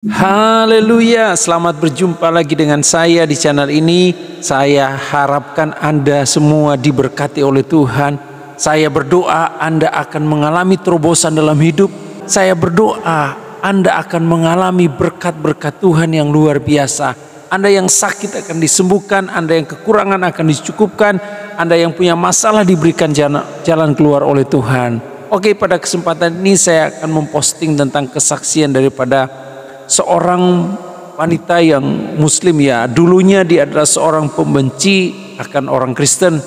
Haleluya, selamat berjumpa lagi dengan saya di channel ini. Saya harapkan Anda semua diberkati oleh Tuhan. Saya berdoa Anda akan mengalami terobosan dalam hidup. Saya berdoa Anda akan mengalami berkat-berkat Tuhan yang luar biasa. Anda yang sakit akan disembuhkan, Anda yang kekurangan akan dicukupkan, Anda yang punya masalah diberikan jalan keluar oleh Tuhan. Oke, pada kesempatan ini saya akan memposting tentang kesaksian daripada seorang wanita yang muslim ya. Dulunya dia adalah seorang pembenci akan orang Kristen,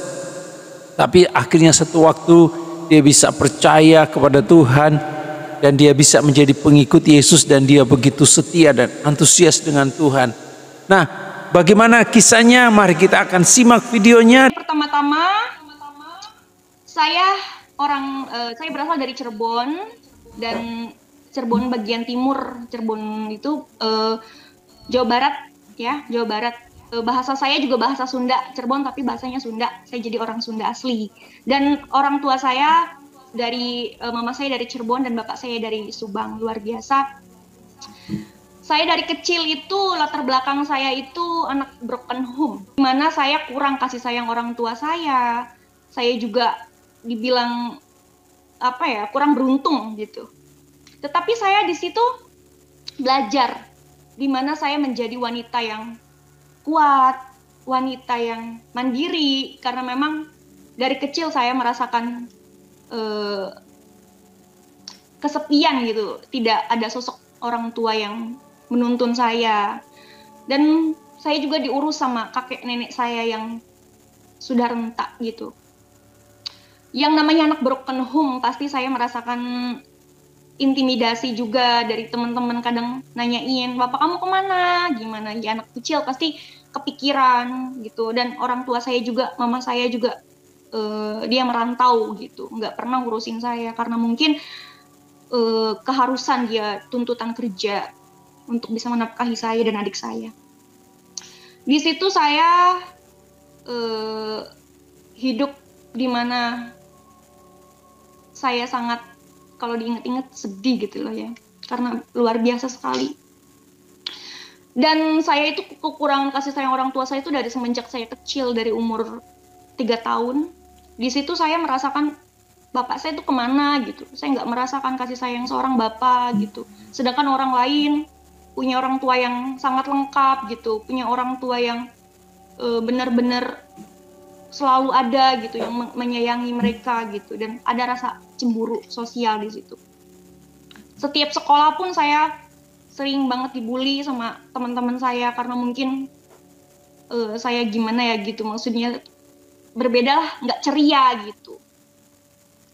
tapi akhirnya satu waktu dia bisa percaya kepada Tuhan dan dia bisa menjadi pengikut Yesus, dan dia begitu setia dan antusias dengan Tuhan. Nah, bagaimana kisahnya? Mari kita akan simak videonya. Pertama-tama saya berasal dari Cirebon, dan Cirebon bagian timur. Cirebon itu Jawa Barat ya, Jawa Barat. Bahasa saya juga bahasa Sunda, Cirebon tapi bahasanya Sunda. Saya jadi orang Sunda asli. Dan orang tua saya mama saya dari Cirebon dan bapak saya dari Subang. Luar biasa. Saya dari kecil itu, latar belakang saya itu anak broken home, dimana saya kurang kasih sayang orang tua saya. Saya juga dibilang kurang beruntung gitu. Tetapi saya di situ belajar, di mana saya menjadi wanita yang kuat, wanita yang mandiri, karena memang dari kecil saya merasakan kesepian gitu, tidak ada sosok orang tua yang menuntun saya. Dan saya juga diurus sama kakek nenek saya yang sudah rentak gitu. Yang namanya anak broken home, pasti saya merasakan intimidasi juga dari teman-teman. Kadang nanyain, bapak kamu kemana, gimana ya, anak kecil pasti kepikiran gitu. Dan orang tua saya juga, mama saya juga dia merantau gitu, nggak pernah ngurusin saya karena mungkin keharusan dia, tuntutan kerja untuk bisa menafkahi saya dan adik saya. Di situ saya hidup di mana saya sangat, kalau diinget-inget sedih gitu loh ya, karena luar biasa sekali. Dan saya itu kekurangan kasih sayang orang tua saya itu dari semenjak saya kecil, dari umur 3 tahun. Di situ saya merasakan bapak saya itu kemana gitu. Saya nggak merasakan kasih sayang seorang bapak gitu. Sedangkan orang lain punya orang tua yang sangat lengkap gitu, punya orang tua yang benar-benar selalu ada gitu, yang menyayangi mereka gitu, dan ada rasa cemburu sosial di situ. Setiap sekolah pun saya sering banget dibully sama teman-teman saya karena mungkin saya gimana ya gitu, maksudnya berbeda lah, nggak ceria gitu.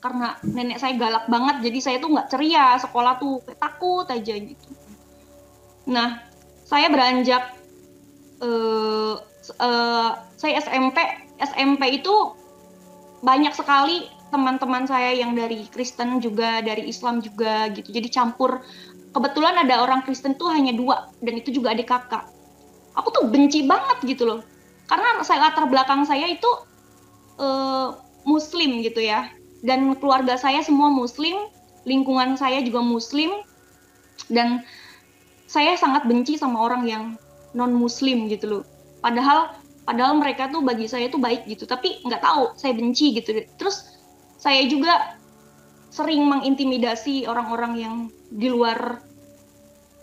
Karena nenek saya galak banget, jadi saya tuh nggak ceria, sekolah tuh takut aja gitu. Nah, saya beranjak saya SMP itu banyak sekali teman-teman saya yang dari Kristen juga, dari Islam juga gitu. Jadi campur. Kebetulan ada orang Kristen tuh hanya 2, dan itu juga adik kakak. Aku tuh benci banget gitu loh. Karena latar belakang saya itu Muslim gitu ya. Dan keluarga saya semua Muslim, lingkungan saya juga Muslim, dan saya sangat benci sama orang yang non-Muslim gitu loh. Padahal mereka tuh bagi saya tuh baik gitu, tapi nggak tahu saya benci gitu. Terus saya juga sering mengintimidasi orang-orang yang di luar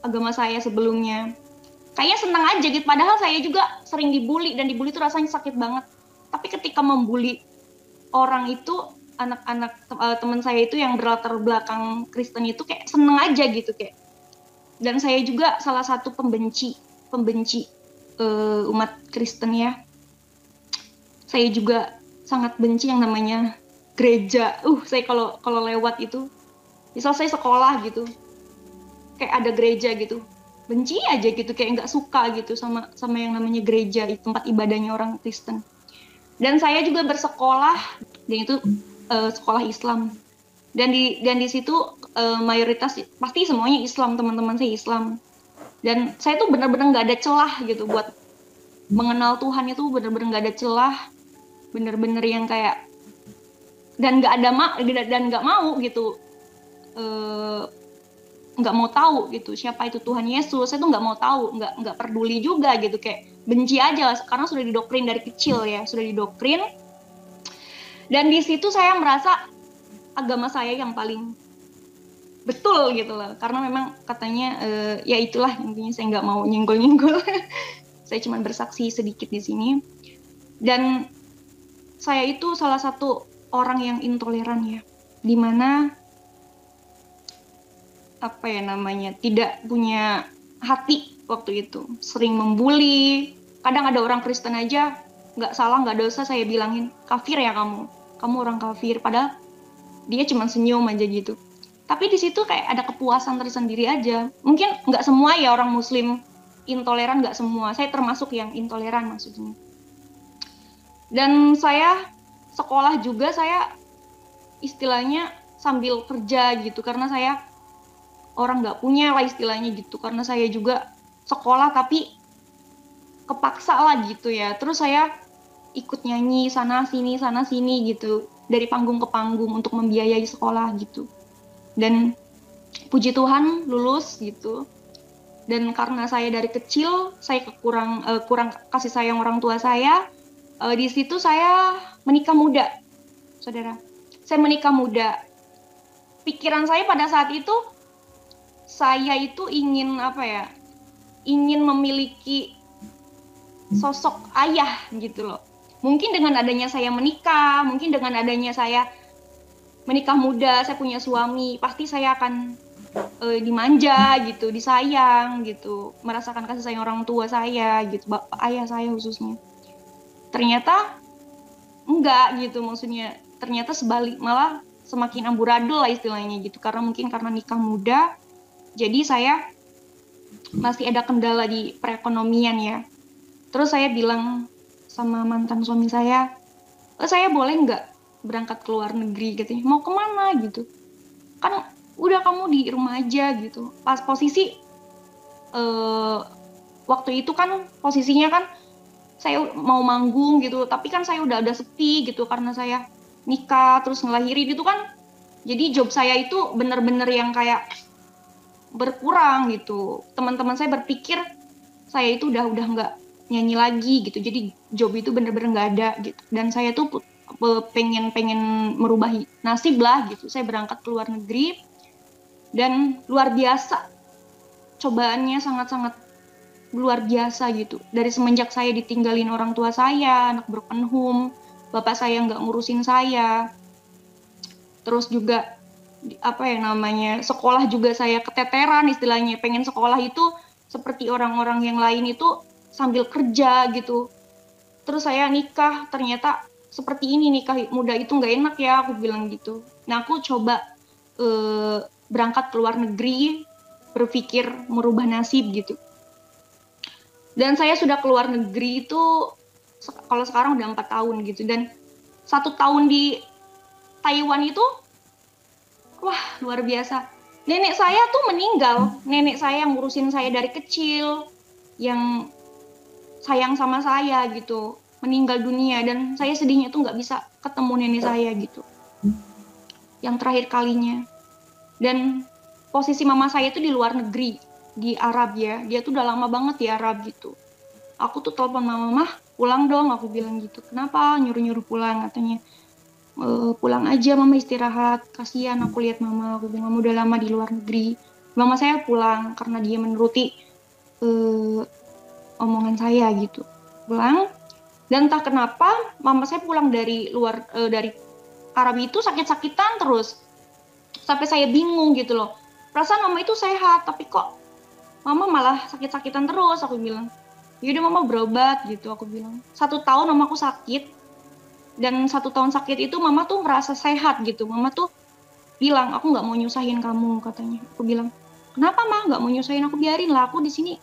agama saya sebelumnya. Kayaknya senang aja gitu, padahal saya juga sering dibully, dan dibully tuh rasanya sakit banget. Tapi ketika membully orang itu, anak-anak teman saya itu yang berlatar belakang Kristen itu, kayak seneng aja gitu kayak. Dan saya juga salah satu pembenci umat Kristen ya. Saya juga sangat benci yang namanya gereja. Saya kalau lewat itu, misal saya sekolah gitu, kayak ada gereja gitu, benci aja gitu, kayak nggak suka gitu sama yang namanya gereja, tempat ibadahnya orang Kristen. Dan saya juga bersekolah, dan itu sekolah Islam. Dan di situ mayoritas pasti semuanya Islam, teman-teman saya Islam. Dan saya tuh benar-benar nggak ada celah gitu buat mengenal Tuhan, itu benar-benar nggak ada celah, benar-benar yang kayak, dan nggak mau gitu nggak mau tahu gitu siapa itu Tuhan Yesus. Saya tuh nggak mau tahu, nggak peduli juga gitu, kayak benci aja karena sudah didoktrin dari kecil ya, sudah didoktrin. Dan di situ saya merasa agama saya yang paling betul gitu loh, karena memang katanya ya itulah intinya, saya nggak mau nyenggol-nyenggol. Saya cuma bersaksi sedikit di sini. Dan saya itu salah satu orang yang intoleran ya, dimana apa ya namanya, tidak punya hati waktu itu, sering membuli. Kadang ada orang Kristen aja nggak salah nggak dosa saya bilangin kafir ya, kamu orang kafir, padahal dia cuma senyum aja gitu. Tapi di situ kayak ada kepuasan tersendiri aja. Mungkin nggak semua ya orang Muslim intoleran, nggak semua. Saya termasuk yang intoleran maksudnya. Dan saya sekolah juga, saya istilahnya sambil kerja gitu, karena saya orang nggak punya lah istilahnya gitu. Karena saya juga sekolah tapi kepaksa lah gitu ya. Terus saya ikut nyanyi sana sini gitu, dari panggung ke panggung untuk membiayai sekolah gitu. Dan puji Tuhan lulus gitu. Dan karena saya dari kecil saya kurang kasih sayang orang tua saya, di situ saya menikah muda, saudara. Saya menikah muda. Pikiran saya pada saat itu, saya itu ingin apa ya, ingin memiliki sosok ayah gitu loh. Mungkin dengan adanya saya menikah, mungkin dengan adanya saya menikah muda, saya punya suami, pasti saya akan dimanja gitu, disayang gitu, merasakan kasih sayang orang tua saya gitu, bapak ayah saya khususnya. Ternyata enggak gitu, maksudnya ternyata sebalik, malah semakin amburadul lah istilahnya gitu, karena mungkin karena nikah muda, jadi saya masih ada kendala di perekonomian ya. Terus saya bilang sama mantan suami saya boleh nggak berangkat ke luar negeri gitu, mau kemana gitu, kan udah kamu di rumah aja gitu. Pas posisi waktu itu kan posisinya kan saya mau manggung gitu, tapi kan saya udah sepi gitu karena saya nikah terus ngelahirin itu kan, jadi job saya itu bener-bener yang kayak berkurang gitu. Teman-teman saya berpikir saya itu udah nggak nyanyi lagi gitu, jadi job itu bener-bener nggak ada gitu. Dan saya tuh pengen merubah nasib lah gitu. Saya berangkat ke luar negeri dan luar biasa, cobaannya sangat-sangat luar biasa gitu. Dari semenjak saya ditinggalin orang tua saya, anak broken home, bapak saya nggak ngurusin saya, terus juga apa ya namanya, sekolah juga saya keteteran istilahnya. Pengen sekolah itu seperti orang-orang yang lain itu sambil kerja gitu. Terus saya nikah, ternyata seperti ini, nikah muda itu nggak enak ya, aku bilang gitu. Nah aku coba berangkat ke luar negeri, berpikir merubah nasib gitu. Dan saya sudah ke luar negeri itu kalau sekarang udah 4 tahun gitu. Dan 1 tahun di Taiwan itu, wah luar biasa. Nenek saya tuh meninggal, nenek saya yang ngurusin saya dari kecil, yang sayang sama saya gitu, meninggal dunia. Dan saya sedihnya tuh nggak bisa ketemu nenek saya gitu, yang terakhir kalinya. Dan posisi mama saya itu di luar negeri, di Arab ya, dia tuh udah lama banget di Arab gitu. Aku tuh telepon mama, mah pulang dong, aku bilang gitu. Kenapa nyuruh-nyuruh pulang, katanya pulang aja mama, istirahat, kasihan aku lihat mama. Aku bilang mama udah lama di luar negeri. Mama saya pulang karena dia menuruti omongan saya gitu, pulang. Dan entah kenapa mama saya pulang dari luar dari Arab itu sakit-sakitan terus, sampai saya bingung gitu loh. Perasaan mama itu sehat, tapi kok mama malah sakit-sakitan terus. Aku bilang, yaudah mama berobat gitu. Aku bilang 1 tahun mama aku sakit, dan 1 tahun sakit itu mama tuh merasa sehat gitu. Mama tuh bilang, aku nggak mau nyusahin kamu, katanya. Aku bilang, kenapa mah nggak mau nyusahin aku, biarin lah aku di sini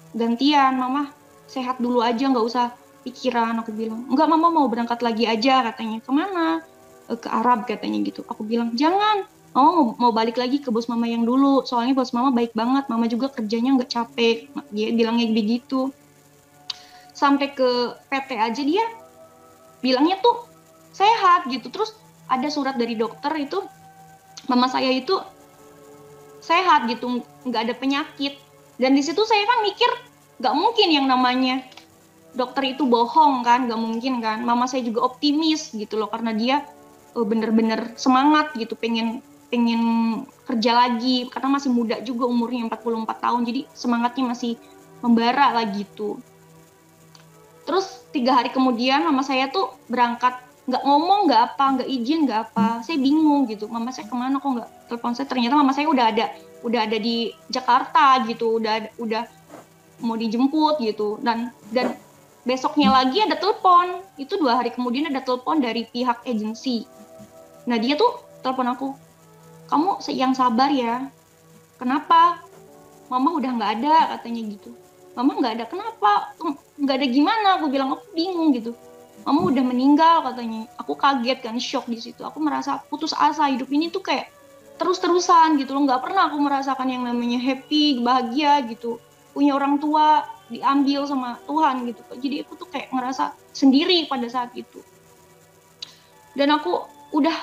gantian, mama sehat dulu aja, nggak usah pikiran. Aku bilang, enggak, mama mau berangkat lagi aja, katanya. Kemana? Ke Arab, katanya gitu. Aku bilang, jangan, mama mau balik lagi ke bos mama yang dulu, soalnya bos mama baik banget, mama juga kerjanya nggak capek. Dia bilangnya begitu. Sampai ke PT aja dia bilangnya tuh sehat gitu. Terus ada surat dari dokter itu, mama saya itu sehat gitu, nggak ada penyakit. Dan di situ saya kan mikir nggak mungkin yang namanya dokter itu bohong kan, nggak mungkin kan. Mama saya juga optimis gitu loh, karena dia bener-bener semangat gitu, pengen kerja lagi karena masih muda juga umurnya 44 tahun, jadi semangatnya masih membara lah gitu. Terus 3 hari kemudian mama saya tuh berangkat, nggak ngomong, nggak apa, nggak izin, nggak apa. Saya bingung gitu, mama saya kemana kok nggak telepon saya. Ternyata mama saya udah ada di Jakarta gitu, udah mau dijemput gitu. Dan besoknya lagi ada telepon, itu 2 hari kemudian ada telepon dari pihak agensi. Nah dia tuh telepon aku, kamu yang sabar ya, kenapa? Mama udah nggak ada katanya gitu. Mama nggak ada, kenapa? Nggak ada gimana? Aku bilang, aku bingung gitu. Mama udah meninggal katanya. Aku kaget kan, shock di situ. Aku merasa putus asa, hidup ini tuh kayak terus-terusan gitu loh. Nggak pernah aku merasakan yang namanya happy, bahagia gitu. Punya orang tua diambil sama Tuhan gitu. Jadi aku tuh kayak ngerasa sendiri pada saat itu. Dan aku udah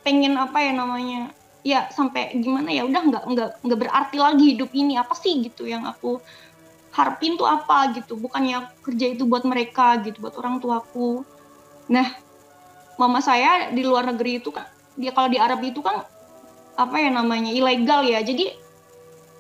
pengen apa ya namanya, ya sampai gimana ya, udah nggak berarti lagi hidup ini, apa sih gitu yang aku harapin tuh apa gitu, bukannya kerja itu buat mereka gitu, buat orang tuaku. Nah mama saya di luar negeri itu kan, dia kalau di Arab itu kan apa ya namanya, ilegal ya, jadi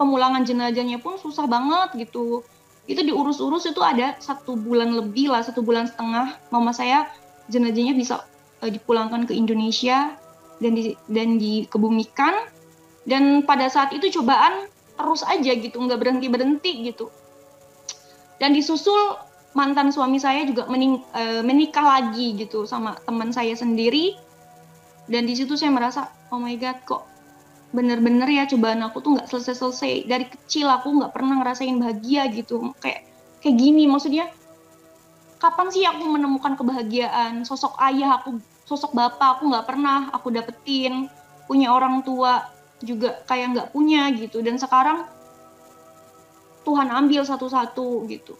pemulangan jenazahnya pun susah banget gitu. Itu diurus-urus itu ada 1 bulan lebih lah, 1 bulan setengah mama saya jenazahnya bisa dipulangkan ke Indonesia dan dikebumikan. Dan pada saat itu cobaan terus aja gitu, nggak berhenti gitu. Dan disusul mantan suami saya juga menikah lagi gitu sama teman saya sendiri. Dan di situ saya merasa, oh my god, kok bener-bener ya cobaan aku tuh nggak selesai-selesai. Dari kecil aku nggak pernah ngerasain bahagia gitu, kayak gini. Maksudnya kapan sih aku menemukan kebahagiaan? Sosok ayah aku, sosok bapak aku nggak pernah aku dapetin. Punya orang tua juga kayak nggak punya gitu. Dan sekarang Tuhan ambil satu-satu gitu.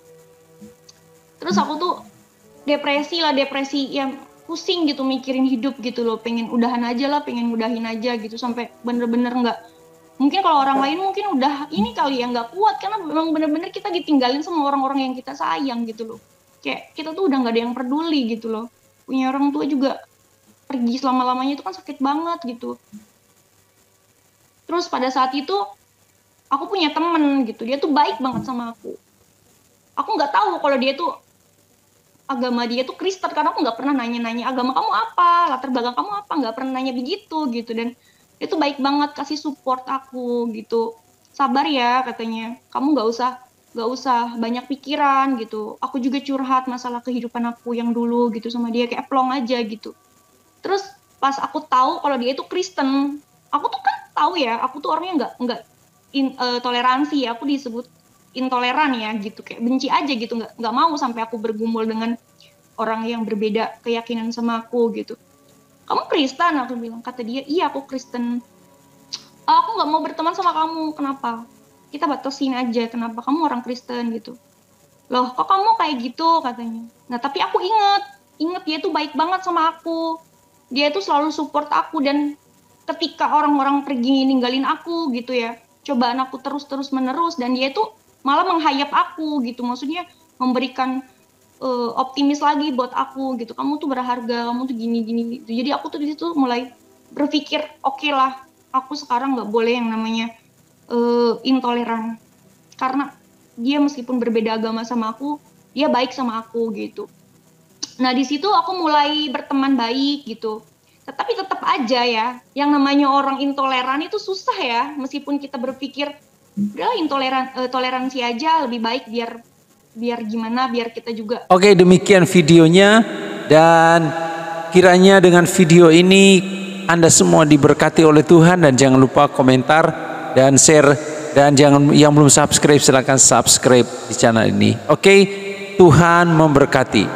Terus aku tuh depresi yang pusing gitu mikirin hidup gitu loh. Pengen udahan aja lah, pengen mudahin aja gitu. Sampai bener-bener nggak, mungkin kalau orang lain mungkin udah ini kali ya, nggak kuat. Karena memang bener-bener kita ditinggalin sama orang-orang yang kita sayang gitu loh. Kayak kita tuh udah nggak ada yang peduli gitu loh. Punya orang tua juga pergi selama-lamanya itu kan sakit banget gitu. Terus pada saat itu aku punya temen gitu, dia tuh baik banget sama aku. Aku nggak tahu kalau dia tuh agama dia tuh Kristen, karena aku nggak pernah nanya-nanya agama kamu apa, latar belakang kamu apa, nggak pernah nanya begitu gitu. Dan dia tuh baik banget, kasih support aku gitu. Sabar ya katanya, kamu nggak usah banyak pikiran gitu. Aku juga curhat masalah kehidupan aku yang dulu gitu sama dia, kayak plong aja gitu. Terus pas aku tahu kalau dia itu Kristen, aku tuh kan tahu ya, aku tuh orangnya nggak toleransi ya, aku disebut intoleran ya gitu, kayak benci aja gitu, nggak mau sampai aku bergumul dengan orang yang berbeda keyakinan sama aku gitu. Kamu Kristen? Aku bilang. Kata dia, iya aku Kristen. Aku nggak mau berteman sama kamu. Kenapa? Kita batasin aja, kenapa kamu orang Kristen gitu. Loh kok kamu kayak gitu katanya. Nah tapi aku inget dia tuh baik banget sama aku, dia tuh selalu support aku. Dan ketika orang-orang pergi ninggalin aku gitu ya, cobaan aku terus menerus, dan dia tuh malah menghayap aku gitu, maksudnya memberikan optimis lagi buat aku gitu. Kamu tuh berharga, kamu tuh gini gitu. Jadi aku tuh di situ mulai berpikir, oke lah, aku sekarang nggak boleh yang namanya intoleran, karena dia meskipun berbeda agama sama aku, dia baik sama aku gitu. Nah di situ aku mulai berteman baik gitu. Tetapi tetap aja ya, yang namanya orang intoleran itu susah ya, meskipun kita berpikir udah toleransi aja lebih baik, biar gimana, biar kita juga. Oke, demikian videonya, dan kiranya dengan video ini Anda semua diberkati oleh Tuhan. Dan jangan lupa komentar dan share, dan yang belum subscribe silahkan subscribe di channel ini. Oke, Tuhan memberkati.